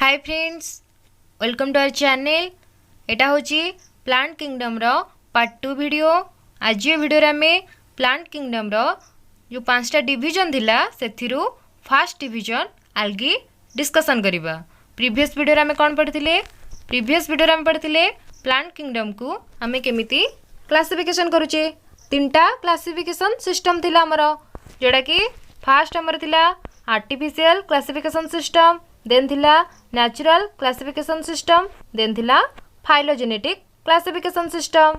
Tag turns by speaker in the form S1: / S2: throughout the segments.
S1: Hi friends, welcome to our channel. एटा होची plant kingdom रो पार्ट 2 वीडियो। आज ये वीडियो रे हमें प्लांट किंगडम रो जो 5टा डिवीजन थिला सेथिरु फर्स्ट डिवीजन आल्गी डिस्कशन करिबा। प्रीवियस वीडियो रे हमें कोन पढ़िथिले? प्रीवियस वीडियो रे हम पढ़िथिले प्लांट किंगडम को हमें केमिति क्लासिफिकेशन करूचे। तीनटा क्लासिफिकेशन सिस्टम थिला हमरो, जोडा कि फर्स्ट हमर थिला आर्टिफिशियल क्लासिफिकेशन सिस्टम, देन थिला नेचुरल क्लासिफिकेशन सिस्टम, देन थिला phylogenetic classification system.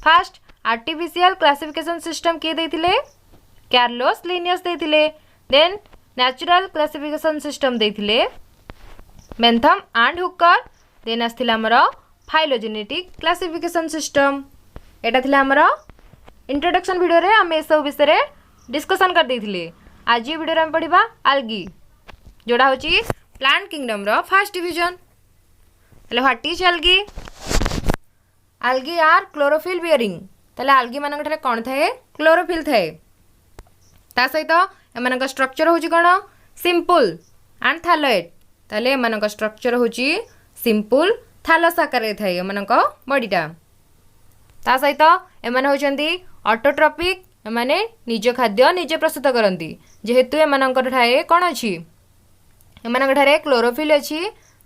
S1: First artificial classification system किए देथिले? कार्लोस लिनियस देथिले। देन नेचुरल क्लासिफिकेशन सिस्टम देथिले बेंथम एंड हुकर। देन आस्थिला हमरो फाइलोजेनेटिक क्लासिफिकेशन सिस्टम। एटा थिला हमरो इंट्रोडक्शन वीडियो रे हम ए सब विषय रे डिस्कशन कर देथिले। आज ये वीडियो रे हम पढ़िबा आल्गी, जोड़ा होची प्लांट किंगडम रो first division. Hello, what is algae? Algae are chlorophyll bearing. तले आल्गी मानक ठरे कोन थाए? क्लोरोफिल थाए। ता सहित एमानक स्ट्रक्चर होची कोन? Simple and thalloid. तले एमानक स्ट्रक्चर होची सिंपल थैलस आकार रे थाए एमानक बॉडीटा। ता सहित एमाने होचंदी ऑटोट्रॉपिक। एमाने निज खाद्य निजे प्रस्तुत करंती, जेहेतु एमानकर ठाए कोन अछि? एमानक ठारे क्लोरोफिल अछि,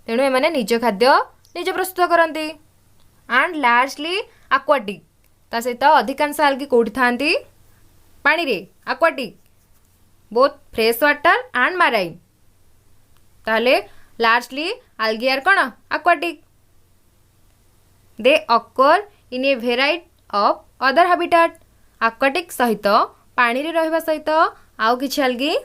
S1: तेणु एमाने निज खाद्य निजे प्रस्तुत करंती। And largely aquatic. ता सहित अधिकांश आल्गी कोठी थांती? पानी रे, aquatic, both fresh water and marine. ताले लार्जली आल्गी आर कोन? Aquatic. They occur in a variety of other habitat. Aquatic सहित पानी रे रहिबा सहित आउ किछि आल्गी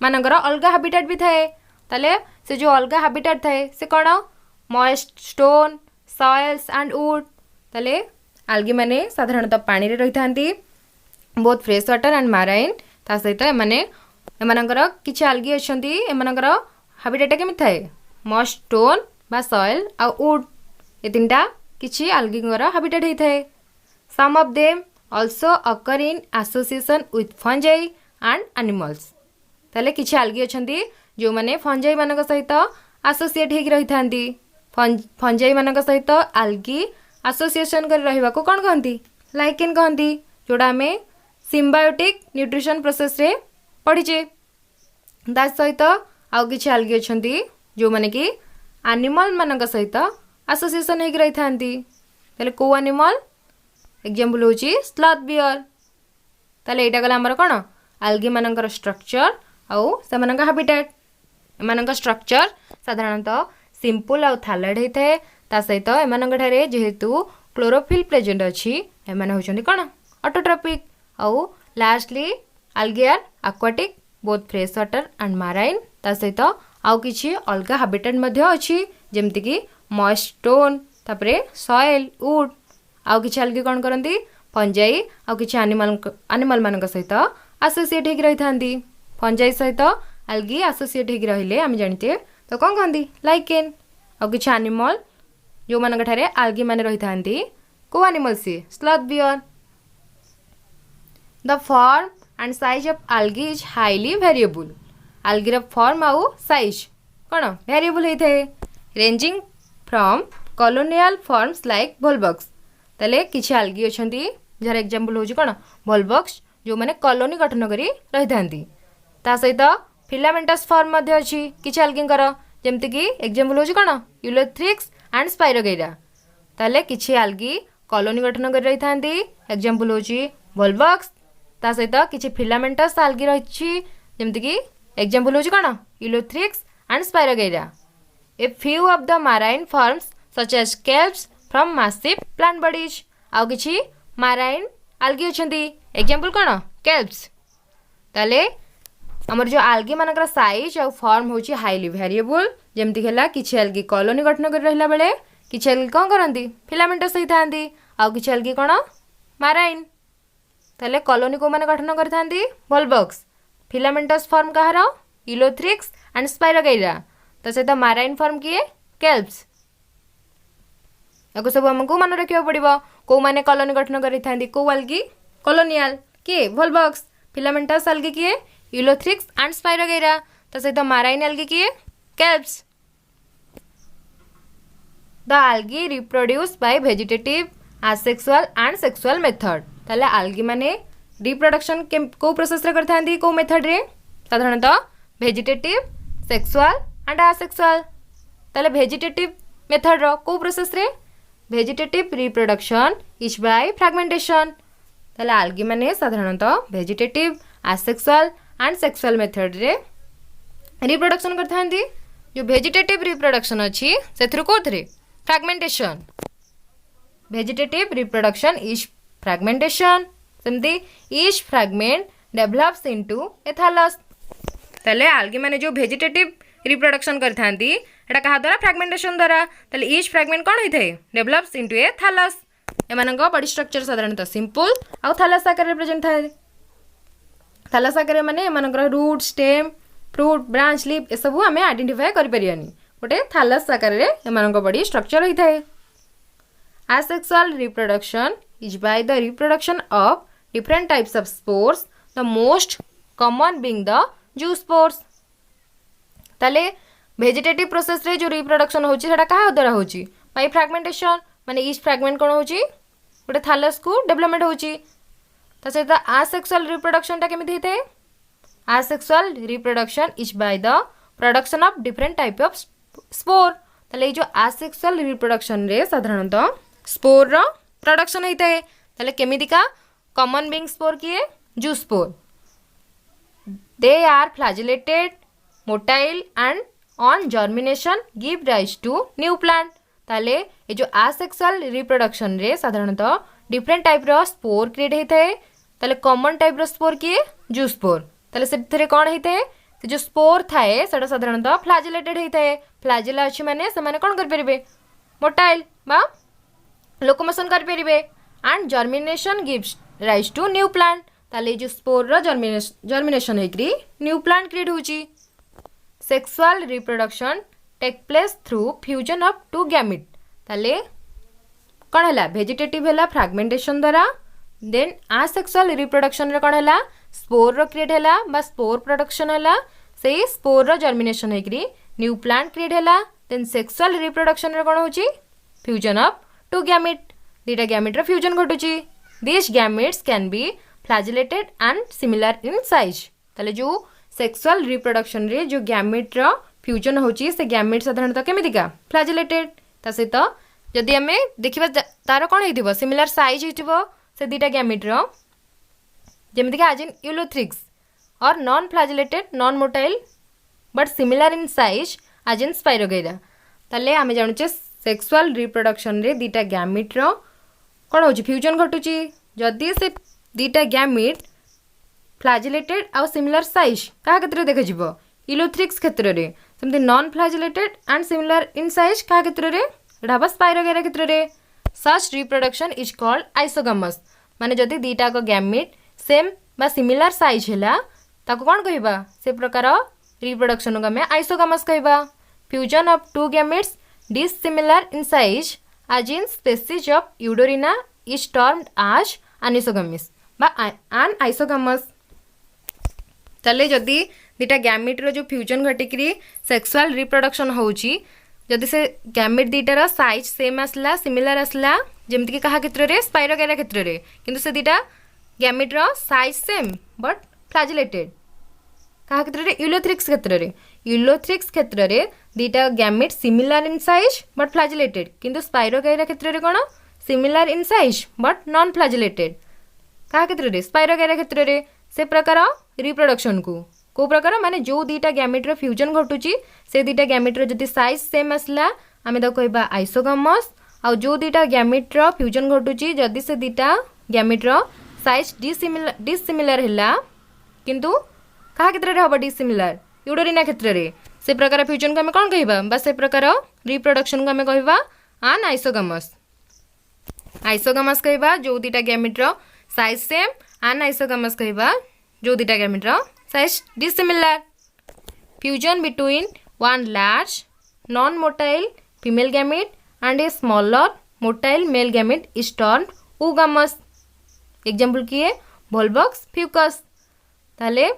S1: मानकर अलगा हैबिटेट भी थाए। ताले से जो अलगा हैबिटेट थाए से कोन? Moist stone, soils and wood. ताले आल्गी माने साधारणतः पानी रे रहि थांती, both fresh water and marine. ता सहित माने एमानकर किछि आल्गी अछंती, एमानकर हैबिटेट केमि थाए? मॉइस्ट स्टोन बा सॉइल आ वुड, ए तीनटा किछि आल्गींगर हैबिटेट हे थाए। Some of them also occur in association with fungi and animals। ताले किछि आल्गी अछंती जो माने फंजाई मानक सहित एसोसिएट हेकि रहि थांती। फंजाई मानक सहित आल्गी एसोसिएशन कर रहिबा को कोन कहंती? लाइकेन कहंती, जोडा हमें सिम्बायोटिक न्यूट्रिशन प्रोसेस रे पढिचे। दा सहित आउ किछि आल्गी अछंती जो माने कि एनिमल मानक सहित एसोसिएशन हेकि रहि थांती। ताले को एनिमल? एग्जांपल होची स्लथ बियर। ताले एटा गला हमर कोन? आल्गी मानकर स्ट्रक्चर आउ सेमानका हैबिटेट। एमानका स्ट्रक्चर साधारणतः सिंपल आउ थैलॉइड हेथे। ता सहित एमानका ठारे जेहेतु क्लोरोफिल प्रेजेंट अछि, एमाने होचंदी कोन? ऑटोट्रॉपिक। आउ lastly algae are aquatic, both fresh water and marine. ता सहित आउ किछि अलगा हैबिटेट मध्ये अछि, जेमति कि मॉइस्ट स्टोन, तापरे सॉइल, वुड। आउ किछि आल्गी कोन करंती? फंजाई आउ किछि एनिमल मानक सहित एसोसिएट हेकि रहि थांती। फंजाई सहित आल्गी एसोसिएट हेकि रहिले हम जानिते तो कोन कहंती? लाइकेन। आउ किछि एनिमल जो मानक ठारे आल्गी माने रहि थांती, को एनिमल से? Sloth bear. The form and size of algae is highly variable. Algae रो फॉर्म आउ साइज कोन? वेरिएबल हे थाए, ranging from colonial forms like volvox. ताले किछि आल्गी अछंती जर एग्जांपल होची कोन? वोल्वक्स, जो माने कॉलोनी गठन करी रहि थांती। ता सहित फिलामेंटस फॉर्म मध्ये अछि किछि आल्गींकर, जेमति कि एग्जांपल होची कोन? Ulothrix and स्पाइरोगैरा। ताले किछि आल्गी कॉलोनी गठन करी रहि थांती, एग्जांपल होची वोल्वक्स। ता सहित किछि फिलामेंटस आल्गी रहिछि, जेमति कि एग्जांपल होची कोन? Ulothrix and spirogyra. A few of the marine forms such as kelps from massive plant bodies. आउ किछि मैराइन आल्गी अछंती, एग्जांपल कोन? केल्प्स। ताले हमर जो आल्गी मानकर साइज और फॉर्म होची हाईली वेरिएबल, जेमति होला किछि आल्गी कॉलोनी गठन कर रहला बेले किछि आल्गी कोन करंती? फिलामेंटस सही थांती। आउ किछि आल्गी कोन? मैराइन। ताले कॉलोनी को माने गठन कर थांती? वोल्वक्स। फिलामेंटस फॉर्म कहार? Ulothrix and spirogyra. त सेता मैराइन फॉर्म किए? केल्प्स। एको सब हमको मन रखियो पड़िबो। को माने कॉलोनी गठन करि थांती? को आल्गी? कॉलोनियल किए? वोल्वक्स। फिलामेंटस आल्गी किए? Ulothrix and spirogyra. त सहित मैराइन आल्गी किए? Kelps. The algae reproduce by vegetative asexual and sexual method ताले आल्गी माने रिप्रोडक्शन को प्रोसेस रे करथांदी को मेथड रे साधारणतः वेजिटेटिव सेक्सुअल एंड आसेक्सुअल ताले वेजिटेटिव मेथड रो को प्रोसेस रे vegetative reproduction is by fragmentation ताले आल्गी माने साधारणतः vegetative asexual and sexual method रे रिप्रोडक्शन करथांदी जो वेजिटेटिव रिप्रोडक्शन अछि सेथरु कोथरे fragmentation vegetative reproduction is fragmentation सेमती each fragment develops into a thallus ताले आल्गी माने जो वेजिटेटिव रिप्रोडक्शन करथांती एटा कहा द्वारा फ्रैगमेंटेशन द्वारा ताले ईच फ्रैगमेंट कोन होइथे डेवलप्स इनटू ए थैलस एमानंग बॉडी स्ट्रक्चर साधारणतः सिंपल आउ थैलस आकार रिप्रेजेंट थाए थैलस आकार माने एमानंग root stem fruit branch leaf ए सब आमे आइडेंटिफाई करि परियानी गोटे थैलस आकार रे एमानंग बॉडी स्ट्रक्चर होई थाए asexual reproduction is by the reproduction of different types of spores the most common being the zoospores ताले वेजिटेटिव प्रोसेस रे जो रिप्रोडक्शन होची सेटा कहा द्वारा होची बाय फ्रैगमेंटेशन माने ईच फ्रैगमेंट कोन होची गोटे थैलस को डेवलपमेंट होची त सेता asexual रिप्रोडक्शन ता केमिति हेते asexual reproduction is by the production of different type of spore ताले जो asexual reproduction रे साधारणतः स्पोर रो प्रोडक्शन होता है ताले केमितिका कॉमन बिंग स्पोर किए zoospore they are flagellated motile and on germination give rise to new plant ताले ये जो आसेक्सुअल रिप्रोडक्शन रे साधारणतः डिफरेंट टाइप रो स्पोर क्रिएट होता है ताले कॉमन टाइप रो स्पोर किए जू स्पोर ताले से कौन होता है जो स्पोर थाए सेटा साधारणतः फ्लैजिलेटेड होता है फ्लैजिला अच्छी माने से माने कौन कर परिबे मोटाइल बा लोकोमोशन कर परिबे and germination gives rise to new plant ताले जो स्पोर रो जर्मिनेशन हेकरी न्यू प्लांट क्रिएट होची sexual reproduction take place through fusion of two gamete ताले कौन है वेजिटेटिव है फ्रैगमेंटेशन द्वारा देन आसेक्सुअल रिप्रोडक्शन रे कौन है स्पोर रो क्रिएट है स्पोर प्रोडक्शन है से स्पोर रो जर्मिनेशन हेकरी न्यू प्लांट क्रिएट है देन सेक्सुअल रिप्रोडक्शन रे कौन होची फ्यूजन ऑफ टू गैमेट दीटा गैमेट रो फ्यूजन घटुची this gametes can be flagellated and similar in size ताले जो सेक्सुअल रिप्रोडक्शन रे जो गैमेट रो फ्यूजन होची से गैमेट साधारणतः केमितिका फ्लैजिलेटेड ता सहित जदि हमें देखिबा तार कोन हेतिबो सिमिलर साइज हेतिबो से दीटा गैमेट रो जेमितिका आज इन यूलोथ्रिक्स और non flagellated non motile but similar in size आज इन स्पाइरोगैरा ताले हमें जानुचे सेक्सुअल रिप्रोडक्शन रे दीटा गैमेट रो कोन होची फ्यूजन घटुची जदि से दीटा गैमेट फ्लैजिलेटेड आ सिमिलर साइज का क्षेत्र देखा जिवो यूलोथ्रिक्स क्षेत्र रे सेमति non flagellated and similar in size का क्षेत्र रे एटा बस स्पाइरोगैरा क्षेत्र रे such reproduction is called isogamous माने जदि दीटा को गैमेट सेम बा सिमिलर साइज हैला ताको कोन कहिबा से प्रकार रिप्रोडक्शन को हमें आइसोगमस कहिबा fusion of two gametes dissimilar in size as in species of Eudorina is termed as anisogamous बा anisogamos तले जदि दीटा गैमेट रो जो फ्यूजन घटिकरी सेक्सुअल रिप्रोडक्शन होची जदि से गैमेट दीटार साइज सेम आसला सिमिलर आसला जेमति कि कहा क्षेत्र रे स्पाइरोगैरा क्षेत्र रे किंतु से दीटा गैमेट रो साइज सेम बट फ्लैजिलेटेड कहा क्षेत्र रे यूलोथ्रिक्स क्षेत्र रे दीटा gamete similar in size but flagellated किंतु स्पाइरोगैरा क्षेत्र रे कोन similar in size but non flagellated कहा क्षेत्र रे स्पाइरोगैरा क्षेत्र रे से प्रकार रिप्रोडक्शन को प्रकार माने जो दीटा गैमेट रो फ्यूजन घटुची से दीटा गैमेट रो जदि साइज सेम आसला आमे दा कहबा आइसोगमस आ जो दीटा गैमेट रो फ्यूजन घटुची जदि से दीटा गैमेट रो साइज डिसिमिलर हैला किंतु कहा क्षेत्र रे हबा डिसिमिलर यूडोरिना क्षेत्र रे से प्रकार फ्यूजन को हमें कौन कहबा बा से प्रकार रिप्रोडक्शन को हमें कहबा आन आइसोगमस कहबा जो दीटा गैमेट रो साइज सेम आन आइसोगमस कहबा जो दीटा गैमेट रो size dissimilar fusion between one large non motile female gamete and a smaller motile male gamete is termed oogamous example किए वोल्वॉक्स फ्यूकस ताले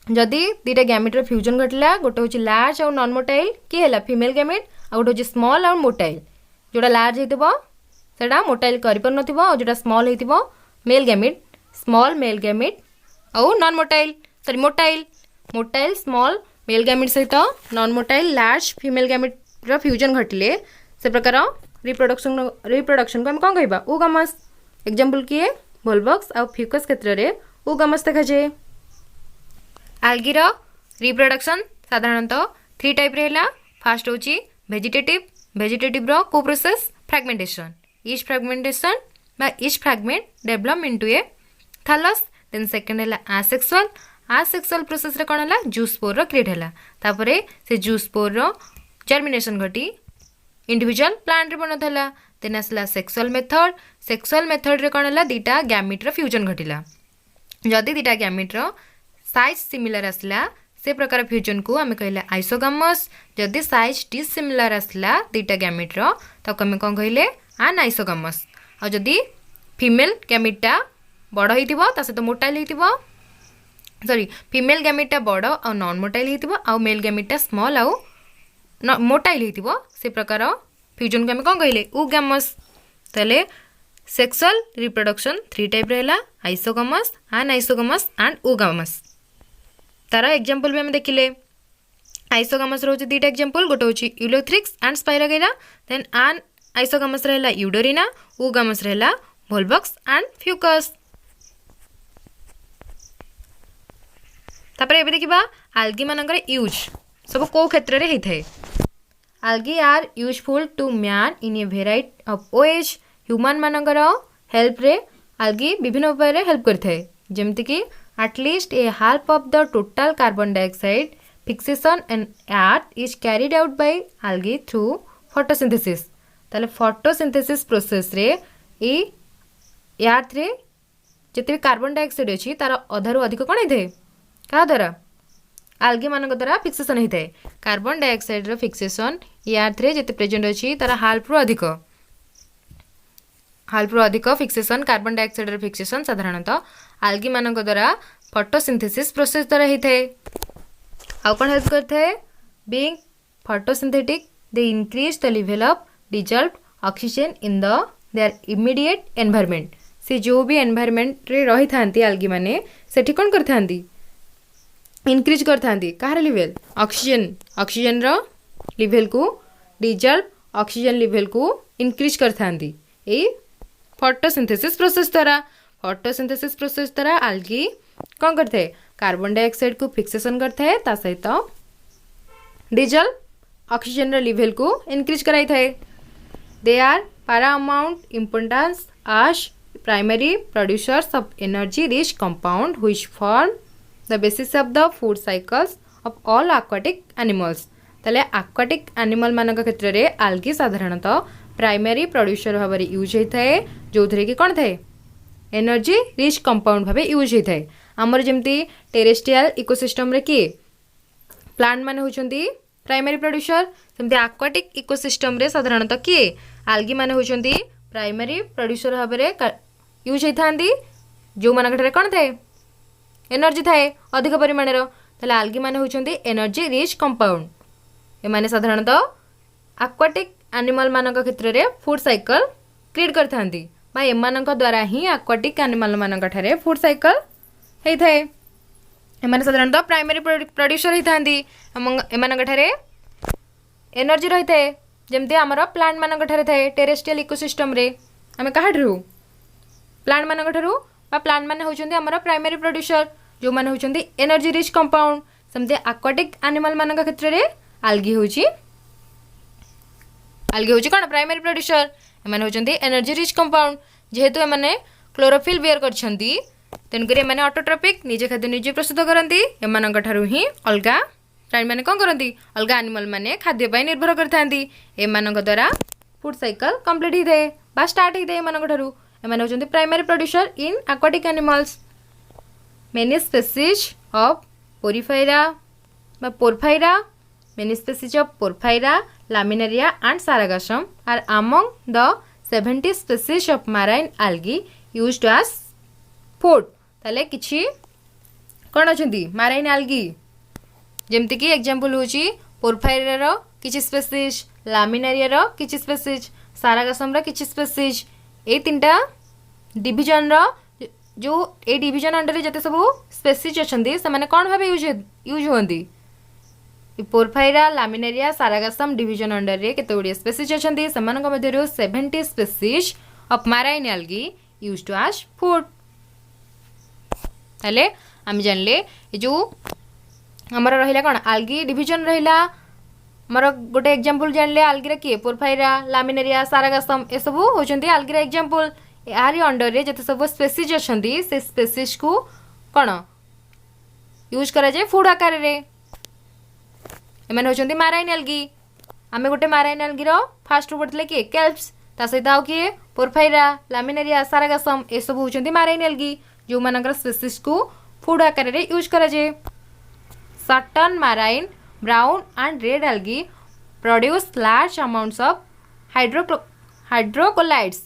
S1: जदि दीटा गैमेट रो फ्यूजन घटला गोटे होची लार्ज और नॉन मोटाइल कि हैला फीमेल गैमेट आ गोटे होची स्मॉल और मोटाइल जोटा लार्ज होता सेटा मोटाइल कर जोटा स्मॉल होता male gamete small male gamete और non motile sorry motile motile small male gamete सहित non motile large female gamete रो फ्यूजन घटिले से प्रकार रिप्रोडक्शन को हम कौन कहबा oogamous एग्जांपल किए वोल्वॉक्स और फ्यूकस क्षेत्र में oogamous देखा जाए। आल्गी रो रिप्रोडक्शन साधारणतः 3 टाइप रहेला। फर्स्ट होची वेजिटेटिव रो को process fragmentation each fragment develop into a thallus. Then second है आसेक्सुअल प्रोसेस रे कौन है जूस्पोर रो क्रिएट है तापरे से जूस्पोर रो जर्मिनेशन घटी इंडिविजुअल प्लांट रे बनथला। देन आसला सेक्सुअल मेथड रे कौन है दीटा गैमिट रो फ्यूजन घटिला। जदि दीटा गैमिट रो साइज सिमिलर आसला से प्रकार फ्यूजन को आम कहले आइसोगामस। जदि साइज डिसिमिलर आसला दीटा गैमिट रो तो आम कौन कहले अनआइसोगामस। और जदि फीमेल गैमिटा बड़ होइतिबो ता सहित मोटाइल होइतिबो सॉरी फीमेल गैमिटा बड़ और नॉन मोटाइल होइतिबो और मेल गैमिटा स्मॉल और मोटाइल होइतिबो से प्रकार फ्यूजन को आम कौन कहले oogamous। ताले सेक्सुअल रिप्रोडक्शन 3 टाइप रहेला आइसोगामस अनआइसोगामस एंड oogamous। तार एग्जांपल भी हम देखिले आइसोगामस रोज 2टा एग्जांपल गोटे होची यूलोथ्रिक्स एंड स्पाइरोगेरा। देन अनआइसोगामस रहेला यूडोरिना oogamous रहेला वोल्वॉक्स एंड फ्यूकस। तापर एबे देखिबा आल्गी मानकर यूज सब को क्षेत्र रे हेथाय। Algae are useful to man in a variety of ways. Human मानकर हेल्प रे आल्गी विभिन्न उपाय रे हेल्प करथाय जेमति कि at least a half of the total carbon dioxide fixation in earth is carried out by algae through photosynthesis. ताले photosynthesis process रे ए अर्थ रे जते कार्बन डाइऑक्साइड अछि तार अधारु अधिक कोन हेथाय का द्वारा आल्गी मान द्वारा फिक्सेशन होता है। कार्बन डाइऑक्साइड रो फिक्सेशन ये अर्थ रे जते प्रेजेंट अछि तार हाल्फ रो अधिक फिक्सेशन कार्बन डाइऑक्साइड रो फिक्सेशन साधारणतः आल्गी मान द्वारा फोटोसिंथेसिस प्रोसेस द्वारा होता है। आउ कोन हेल्प करता है being photosynthetic they increase the level of dissolved oxygen in the their immediate environment. से जो भी एनवायरनमेंट रे रही थांती आल्गी माने सेठी कोन करथांती इनक्रीज करथांती कहार लेवल ऑक्सीजन रो लेवल को डिजॉल्व ऑक्सीजन लेवल को इनक्रीज करथांती ए फोटोसिंथेसिस प्रोसेस द्वारा आल्गी कौन करते हैं कार्बन डाइऑक्साइड को फिक्सेशन करते हैं ता सहित डिजॉल्व ऑक्सीजन रो लेवल को इनक्रीज कराई थाए। They are paramount importance as primary producers of energy rich compound which form the basis of the food cycles of all aquatic animals। ताले aquatic animal मानक क्षेत्र रे algae साधारणतः प्राइमरी प्रोड्यूसर भाव यूज होता है जो थे कि कौन थाए एनर्जी रिच कंपाउंड भाव यूज होता है। आमर जमती टेरेस्ट्रियल इकोसिस्टम रे किए प्लांट माने होचंती प्राइमरी प्रोड्यूसर सेमती aquatic इकोसिस्टम रे साधारणतः किए आल्गी माने होचंती प्राइमरी प्रोड्यूसर भाव यूज होता जो मानक कौन थाए एनर्जी थाए अधिक परिमाण ताले आल्गी माने होचंती एनर्जी रिच कंपाउंड। एमाने साधारणतः aquatic एनिमल मानक क्षेत्र रे फूड साइकिल क्रिएट करथांती बा एमानक द्वारा ही aquatic एनिमल मानक ठारे फूड साइकिल हेई थाए। एमाने साधारणतः प्राइमरी प्रोड्यूसर होइथांती एमानक ठारे एनर्जी रही थाए जेमती आमर प्लांट मानक ठारे थाए टेरेस्ट्रियल इकोसिस्टम रे आमे काहाठरू प्लांट मानक ठारू बा प्लांट माने होचंती आमर प्राइमरी प्रोड्यूसर जो माने होचंती एनर्जी रिच कंपाउंड सेमती aquatic एनिमल मानक क्षेत्र रे आल्गी होची कौन प्राइमरी प्रोड्यूसर एमाने होचंती एनर्जी रिच कंपाउंड जेहेतु एमाने क्लोरोफिल बेयर करछंती तेनकरी एमाने ऑटोट्रोपिक निजे खाद्य निजे प्रस्तुत करंती एमानक ठारू ही अलगा प्राणी माने कोन करंती अलगा एनिमल माने खाद्य पय निर्भर करथांती एमानक द्वारा फूड साइकिल कंप्लीट ही थाए बा स्टार्ट ही थाए एमानक ठारू एमाने होचंती primary producer in aquatic animals. Many species of Porphyra many species of porphyra laminaria and sargassum are among the 70 species of marine algae used as food। ताले किछि कोन अछंती marine algae जेमति कि एग्जांपल होची पोरफाइरा रो किछि स्पीशीज लामिनारिया रो किछि species सारागासम किछि species ए तीनटा division रो जो A division under जते सब स्पेसीज अछंती से माने कोन भाबे यूज होंती Porphyra Laminaria Sargassum division under रे केते गुडी स्पेसीज अछंती समान मध्यरु 70 species of marine algae used to as food. हेले हम जानले ए जो हमर रहिला कोन एल्गी डिवीजन रहिला हमर गोटे एग्जांपल जानले एल्गी रे के पोरफाइरा लामिनेरिया सारागासम ए सब होचंती एल्गी रे एग्जांपल यारी अंडर रे जते सब स्पेसीज अछंती से स्पेसीज को कोन यूज करा जाय फूड आकार रे एमन होचंती मैराइन एल्गी आमे गोटे मैराइन एल्गी रो फास्ट रू पडले के केल्प्स ता सहित आउ के पोरफाइरा लामिनेरिया सारागासम ए सब होचंती मैराइन एल्गी जो मानकर स्पेसीज को फूड आकार रे यूज करा जाय। Certain marine brown and red algae produce large amounts of hydrocolloids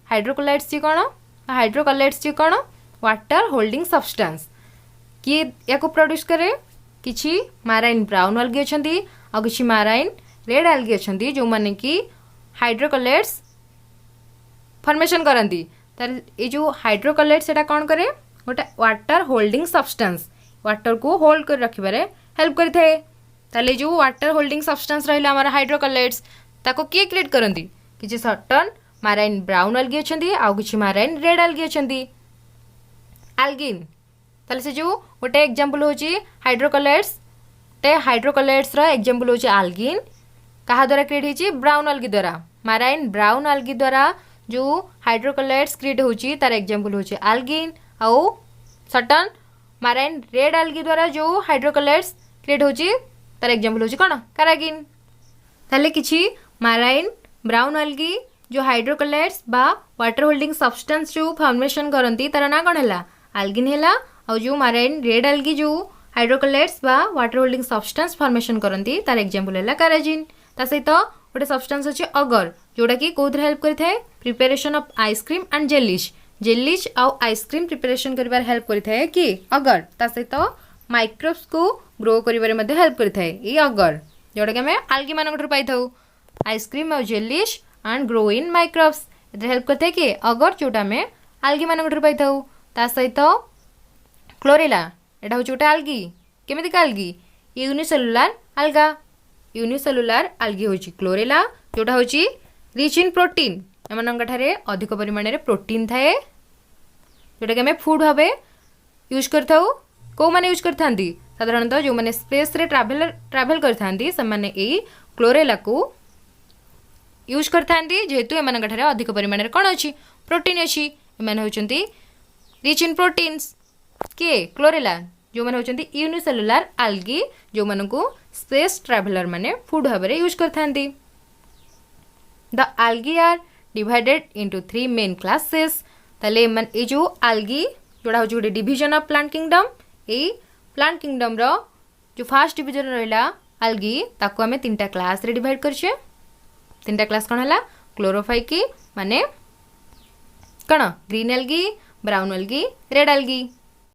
S1: hydrocolloids जी कौन हाइड्रोकोलाइड्स जी कौन वाटर होल्डिंग सब्सटेंस किए या प्रोड्यूस करे किछि मैराइन ब्राउन एल्गी अछंती आ किछि मैराइन रेड एल्गी अछंती जो माने कि हाइड्रोकोलाइड्स फॉर्मेशन करंती तार ए जो हाइड्रोकोलाइड्स सेटा कोन करे गोटे वाटर होल्डिंग सब्सटेंस वाटर को होल्ड कर रखिबारे हेल्प करिथे ताले जो वाटर होल्डिंग सब्सटेंस रहिला हमर हाइड्रोकोलाइड्स ताको के क्रिएट करंती किछि सर्टेन मैराइन ब्राउन एल्गी अछंती आ किछि मैराइन रेड एल्गी अछंती। एल्गिन ताले से जो गोटे एग्जांपल होची हाइड्रोकोलाइड्स रो एग्जांपल होची एल्गिन कहा द्वारा क्रिएट होची ब्राउन एल्गी द्वारा मैराइन ब्राउन एल्गी द्वारा जो हाइड्रोकोलाइड्स क्रिएट होची तार एग्जांपल होची एल्गिन आ सर्टेन मैराइन रेड एल्गी द्वारा जो हाइड्रोकोलाइड्स क्रिएट होची तार एग्जांपल होची कोन करागिन। ताले किछि मैराइन ब्राउन एल्गी जो हाइड्रोकोलाइड्स बा वाटर होल्डिंग सब्सटेंस जो फॉर्मेशन करंती तार ना कोन हैला एल्गिन हैला और जो मैराइन रेड एल्गी जो हाइड्रोकोलाइड्स बा वाटर होल्डिंग सब्सटेंस फॉर्मेशन करंती तार एग्जांपल हैला कराजिन। ता सहित गोटे सब्सटेंस अछि अगर जोडा कि कोथरे हेल्प करिथाय preparation of ice cream and jellies आ आइसक्रीम प्रिपरेशन करिवार हेल्प करिथाय कि अगर ता सहित माइक्रोब्स को ग्रो करिवारे मध्ये हेल्प करिथाय ई अगर जोडा कि हमें एल्गी मानकठर पाइथाउ आइसक्रीम और jellies and grow in microbes इधर हेल्प करते कि अगर जोटा में एल्गी मानकठर पाइथाउ ता सहित क्लोरेला एटा होची गोटे एल्गी केमिति का एल्गी यूनिसेलुलर एल्गी होची क्लोरेला जोटा होची रिच इन प्रोटीन एमनंग ठारे अधिक परिमाण रे प्रोटीन थाए जोटा कि हमें फूड भाबे यूज करथाउ को माने यूज करथांती साधारणतः जो माने स्पेस रे ट्रैवल करथांती से माने एई क्लोरेला को यूज करथांती जेहेतु एमनंग ठारे अधिक परिमाण रे कोन अछि प्रोटीन अछि एमन होचंती रिच इन प्रोटीन्स के क्लोरेला जो माने होचंती यूनिसेलुलर एल्गी जो मानको स्पेस ट्रैवलर माने फूड भाबरे यूज करथांती। The algae are divided into 3 main classes ताले मन ए जो एल्गी जोड़ा होची गोटे डिवीजन ऑफ प्लांट किंगडम ए प्लांट किंगडम रो जो फर्स्ट डिवीजन रहला एल्गी ताको हमें तीनटा क्लास रे डिवाइड करछे तीनटा क्लास कोन हला क्लोरोफाइकी माने कोन green algae brown algae red algae